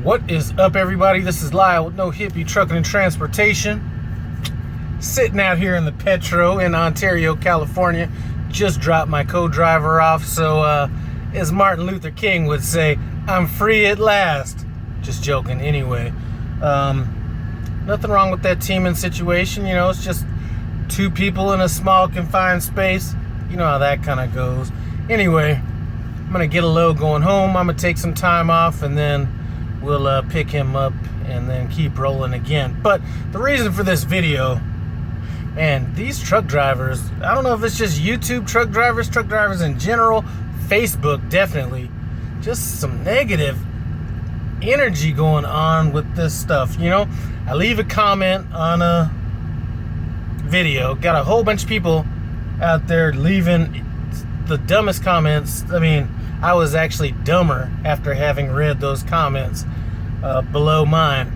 What is up, everybody? This is Lyle with No Hippie Trucking and Transportation. Sitting out here in the Petro in Ontario, California. Just dropped my co-driver off, so as Martin Luther King would say, I'm free at last. Just joking. Anyway, nothing wrong with that teaming situation. You know, it's just two people in a small confined space. You know how that kind of goes. Anyway, I'm gonna get a load going home. I'm gonna take some time off, and then we'll pick him up and then keep rolling again. But the reason for this video, man, these truck drivers, I don't know if it's just YouTube truck drivers in general, Facebook definitely, just some negative energy going on with this stuff. You know, I leave a comment on a video, got a whole bunch of people out there leaving the dumbest comments. I mean, I was actually dumber after having read those comments below mine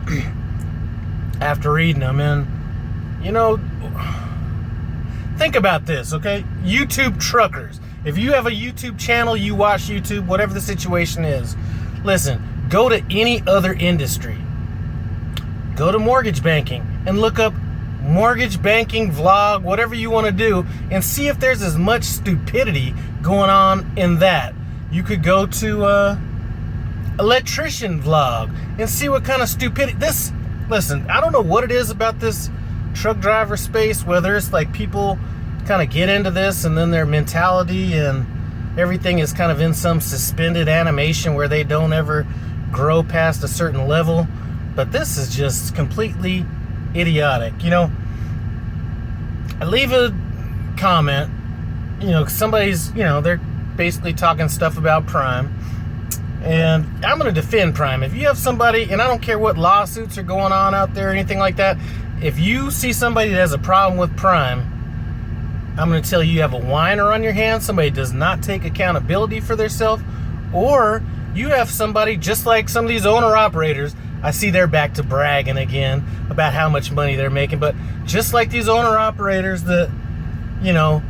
after reading them. And, you know, think about this, okay? YouTube truckers. If you have a YouTube channel, you watch YouTube, whatever the situation is, listen, go to any other industry. Go to mortgage banking and look up mortgage banking vlog, whatever you want to do, and see if there's as much stupidity going on in that. You could go to electrician vlog and see what kind of stupidity listen, I don't know what it is about this truck driver space, whether it's like people kind of get into this and then their mentality and everything is kind of in some suspended animation where they don't ever grow past a certain level. But this is just completely idiotic. You know, I leave a comment, you know, somebody's, you know, they're basically talking stuff about Prime, and I'm going to defend Prime. If you have somebody, and I don't care what lawsuits are going on out there or anything like that, if you see somebody that has a problem with Prime, I'm going to tell you have a whiner on your hands, somebody does not take accountability for themselves, or you have somebody just like some of these owner-operators. I see they're back to bragging again about how much money they're making, but just like these owner-operators that, you know,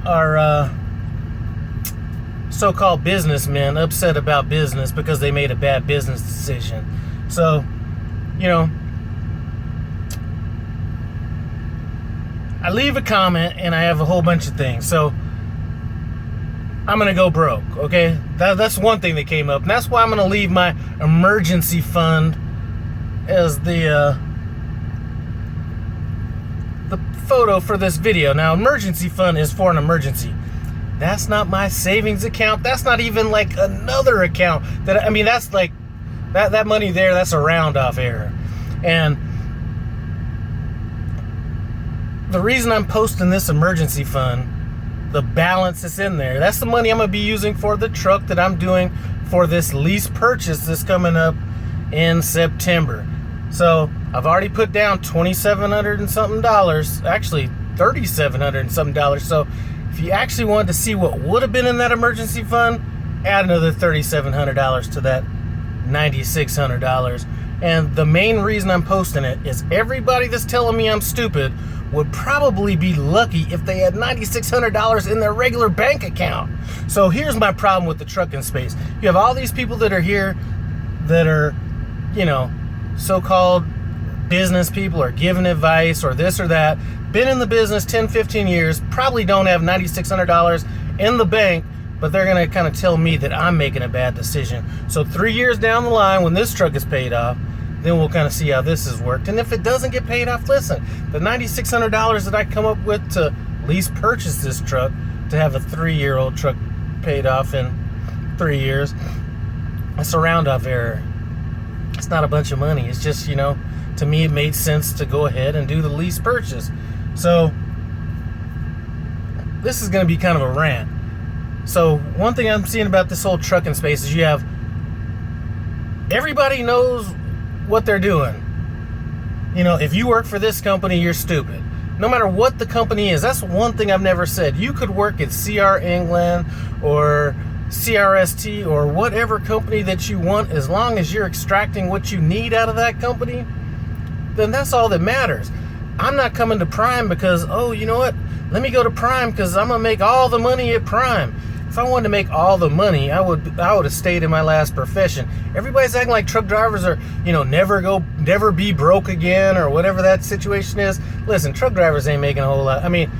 are so-called businessmen upset about business because they made a bad business decision. So, you know, I leave a comment and I have a whole bunch of things. So I'm going to go broke, okay? That's one thing that came up. And that's why I'm going to leave my emergency fund as the photo for this video. Now, emergency fund is for an emergency. That's not my savings account. That's not even like another account. That, I mean, that's like, that money there, that's a round-off error. And the reason I'm posting this emergency fund, the balance that's in there, that's the money I'm going to be using for the truck that I'm doing for this lease purchase that's coming up in September. So I've already put down $2,700 and something dollars, actually $3,700 and something dollars. So if you actually wanted to see what would have been in that emergency fund, add another $3,700 to that $9,600. And the main reason I'm posting it is everybody that's telling me I'm stupid would probably be lucky if they had $9,600 in their regular bank account. So here's my problem with the trucking space. You have all these people that are here that are, you know, so-called business people or giving advice or this or that, been in the business 10, 15 years, probably don't have $9,600 in the bank, but they're going to kind of tell me that I'm making a bad decision. So 3 years down the line, when this truck is paid off, then we'll kind of see how this has worked. And if it doesn't get paid off, listen, the $9,600 that I come up with to lease purchase this truck, to have a 3-year-old truck paid off in 3 years, it's a round-off error. It's not a bunch of money. It's just, you know, to me it made sense to go ahead and do the lease purchase. So this is going to be kind of a rant. So one thing I'm seeing about this whole trucking space is you have everybody knows what they're doing. You know, if you work for this company, you're stupid. No matter what the company is. That's one thing I've never said. You could work at CR England or CRST or whatever company that you want, as long as you're extracting what you need out of that company, then that's all that matters. I'm not coming to Prime because, oh, you know what? Let me go to Prime because I'm going to make all the money at Prime. If I wanted to make all the money, I would have stayed in my last profession. Everybody's acting like truck drivers are, never be broke again or whatever that situation is. Listen, truck drivers ain't making a whole lot. I mean,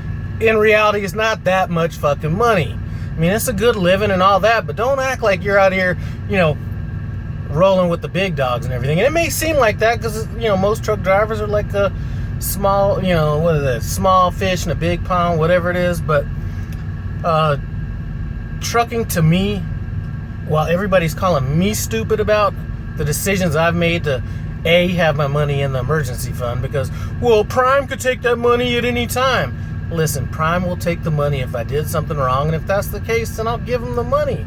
in reality, it's not that much fucking money. I mean, it's a good living and all that, but don't act like you're out here, rolling with the big dogs and everything. And it may seem like that because, most truck drivers are like a small, what is it? Small fish in a big pond, whatever it is. But trucking to me, while everybody's calling me stupid about the decisions I've made to have my money in the emergency fund because, well, Prime could take that money at any time. Listen, Prime will take the money if I did something wrong, and if that's the case, then I'll give them the money.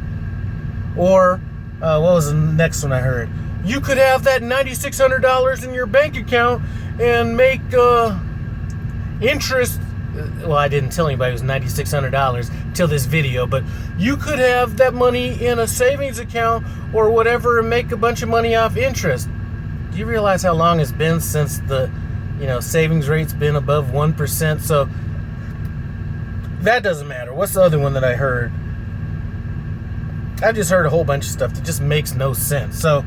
Or, what was the next one I heard? You could have that $9,600 in your bank account and make interest. Well, I didn't tell anybody it was $9,600 till this video, but you could have that money in a savings account or whatever and make a bunch of money off interest. Do you realize how long it's been since the, savings rate's been above 1%? So that doesn't matter. What's the other one that I heard? I just heard a whole bunch of stuff that just makes no sense. So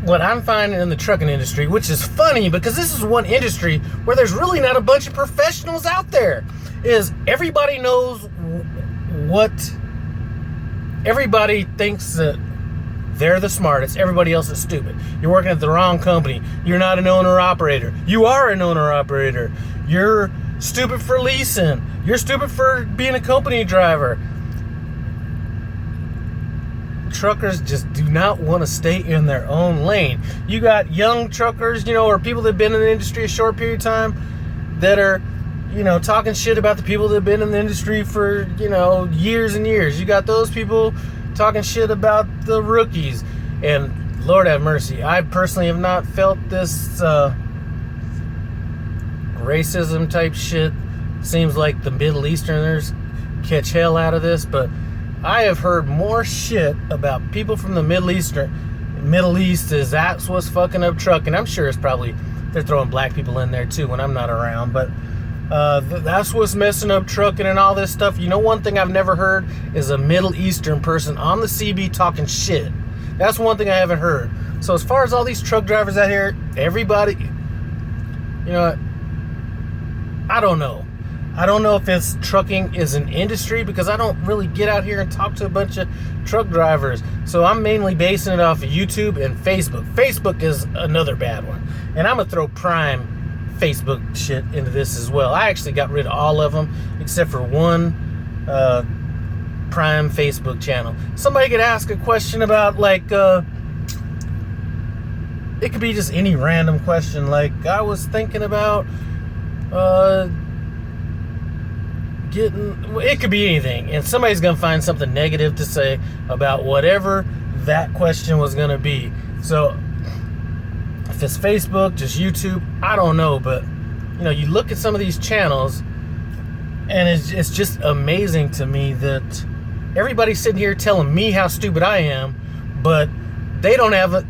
what I'm finding in the trucking industry, which is funny because this is one industry where there's really not a bunch of professionals out there, is everybody knows what everybody thinks that they're the smartest. Everybody else is stupid. You're working at the wrong company. You're not an owner-operator. You are an owner-operator. You're stupid for leasing. You're stupid for being a company driver. Truckers just do not want to stay in their own lane. You got young truckers, or people that have been in the industry a short period of time that are, talking shit about the people that have been in the industry for, years and years. You got those people talking shit about the rookies. And Lord have mercy, I personally have not felt this racism type shit. Seems like the Middle Easterners catch hell out of this, but I have heard more shit about people from the Middle East is that's what's fucking up trucking. I'm sure it's probably they're throwing black people in there too when I'm not around, but that's what's messing up trucking and all this stuff. One thing I've never heard is a Middle Eastern person on the CB talking shit. That's one thing I haven't heard. So as far as all these truck drivers out here, everybody, I don't know. I don't know if it's trucking is an industry because I don't really get out here and talk to a bunch of truck drivers. So I'm mainly basing it off of YouTube and Facebook. Facebook is another bad one. And I'm going to throw Prime Facebook shit into this as well. I actually got rid of all of them except for one Prime Facebook channel. Somebody could ask a question about it could be just any random question. Like I was thinking about it could be anything, and somebody's gonna find something negative to say about whatever that question was gonna be. So if it's Facebook, just YouTube, I don't know, but you look at some of these channels and it's just amazing to me that everybody's sitting here telling me how stupid I am, but they don't have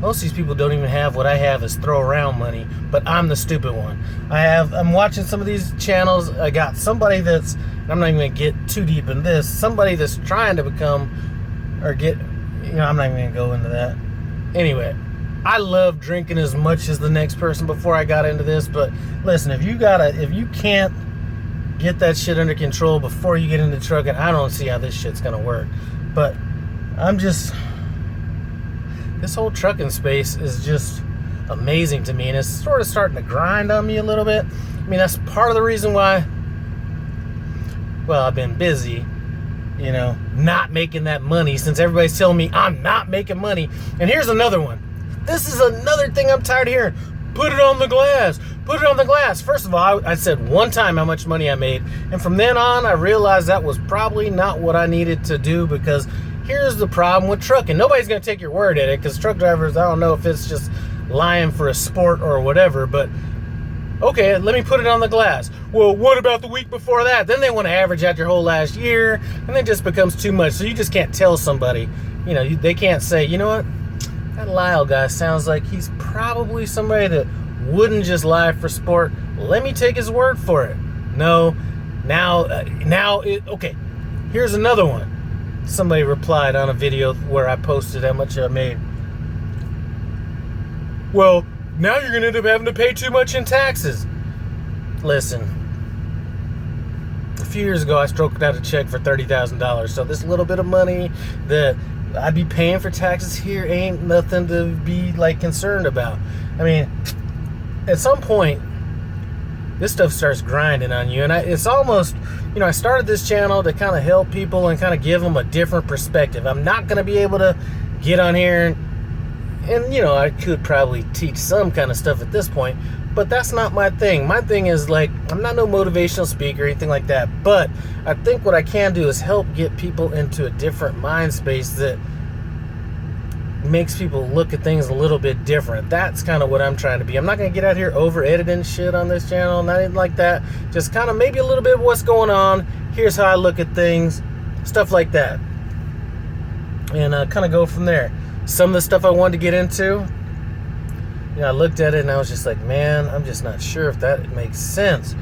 most of these people don't even have what I have is throw around money, but I'm the stupid one. I'm watching some of these channels. I got somebody that's, I'm not even gonna get too deep in this, somebody that's trying to become or get, I'm not even gonna go into that. Anyway, I love drinking as much as the next person before I got into this, but listen, if you can't get that shit under control before you get into trucking, I don't see how this shit's gonna work. But this whole trucking space is just amazing to me, and it's sort of starting to grind on me a little bit. I mean, that's part of the reason why, well, I've been busy, not making that money since everybody's telling me I'm not making money. And here's another one. This is another thing I'm tired of hearing. Put it on the glass. Put it on the glass. First of all, I said one time how much money I made, and from then on, I realized that was probably not what I needed to do because here's the problem with trucking. Nobody's going to take your word at it because truck drivers, I don't know if it's just lying for a sport or whatever, but okay, let me put it on the glass. Well, what about the week before that? Then they want to average out your whole last year, and it just becomes too much. So you just can't tell somebody, they can't say, you know what? That Lyle guy sounds like he's probably somebody that wouldn't just lie for sport. Let me take his word for it. No, Okay, here's another one. Somebody replied on a video where I posted how much I made. Well, now you're gonna end up having to pay too much in taxes. Listen, a few years ago I stroked out a check for $30,000, so this little bit of money that I'd be paying for taxes here ain't nothing to be like concerned about. I mean, at some point this stuff starts grinding on you, and it's almost, I started this channel to kind of help people and kind of give them a different perspective. I'm not going to be able to get on here and I could probably teach some kind of stuff at this point, but that's not my thing. My thing is, like, I'm not no motivational speaker or anything like that, but I think what I can do is help get people into a different mind space that makes people look at things a little bit different. That's kind of what I'm trying to be. I'm not going to get out here over editing shit on this channel, not anything like that. Just kind of maybe a little bit of what's going on. Here's how I look at things, stuff like that, and kind of go from there. Some of the stuff I wanted to get into, I looked at it and I was just like, man, I'm just not sure if that makes sense.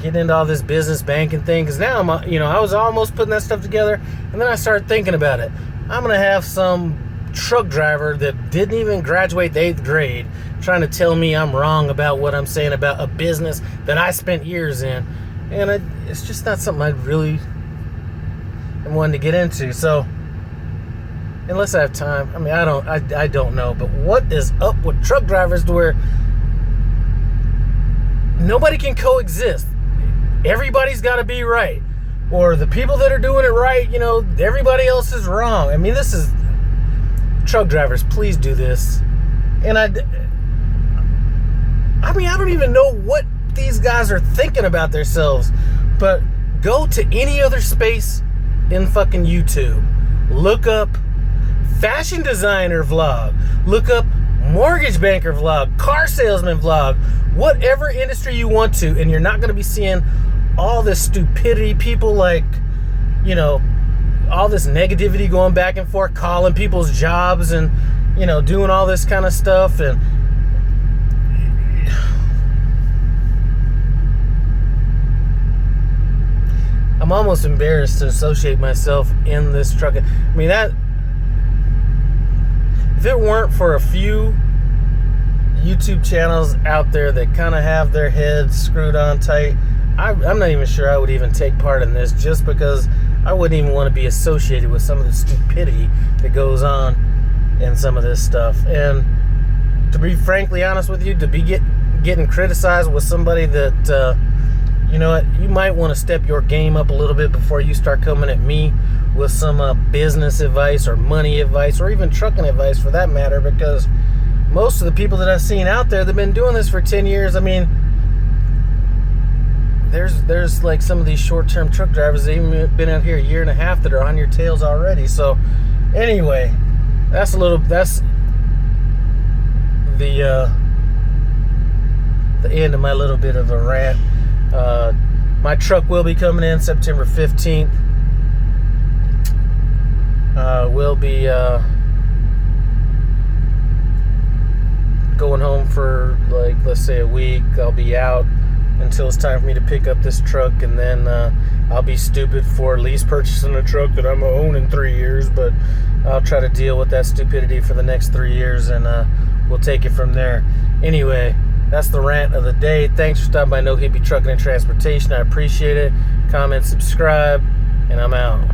Getting into all this business banking thing, because now I was almost putting that stuff together, and then I started thinking about it. I'm going to have some truck driver that didn't even graduate the 8th grade trying to tell me I'm wrong about what I'm saying about a business that I spent years in, and it's just not something I really am wanting to get into. So unless I have time, I mean, I don't know, but what is up with truck drivers to where nobody can coexist? Everybody's got to be right, or the people that are doing it right, everybody else is wrong. I mean, this is truck drivers, please do this. And I don't even know what these guys are thinking about themselves, but go to any other space in fucking YouTube, look up fashion designer vlog, look up mortgage banker vlog, car salesman vlog, whatever industry you want to, and you're not going to be seeing all this stupidity, people like, all this negativity going back and forth, calling people's jobs and, doing all this kind of stuff. And I'm almost embarrassed to associate myself in this truck. I mean, if it weren't for a few YouTube channels out there that kind of have their heads screwed on tight, I'm not even sure I would even take part in this, just because I wouldn't even want to be associated with some of the stupidity that goes on in some of this stuff. And to be frankly honest with you, to be getting criticized with somebody that, you might want to step your game up a little bit before you start coming at me with some business advice or money advice or even trucking advice for that matter, because most of the people that I've seen out there that have been doing this for 10 years, I mean, there's like some of these short-term truck drivers that even been out here a year and a half that are on your tails already. So anyway, that's the end of my little bit of a rant. My truck will be coming in September 15th. We'll be going home for, like, let's say a week. I'll be out until it's time for me to pick up this truck, and then I'll be stupid for at least purchasing a truck that I'm gonna own in 3 years, but I'll try to deal with that stupidity for the next 3 years, and we'll take it from there. Anyway, that's the rant of the day. Thanks for stopping by No Hippie Trucking and Transportation. I appreciate it. Comment, subscribe, and I'm out.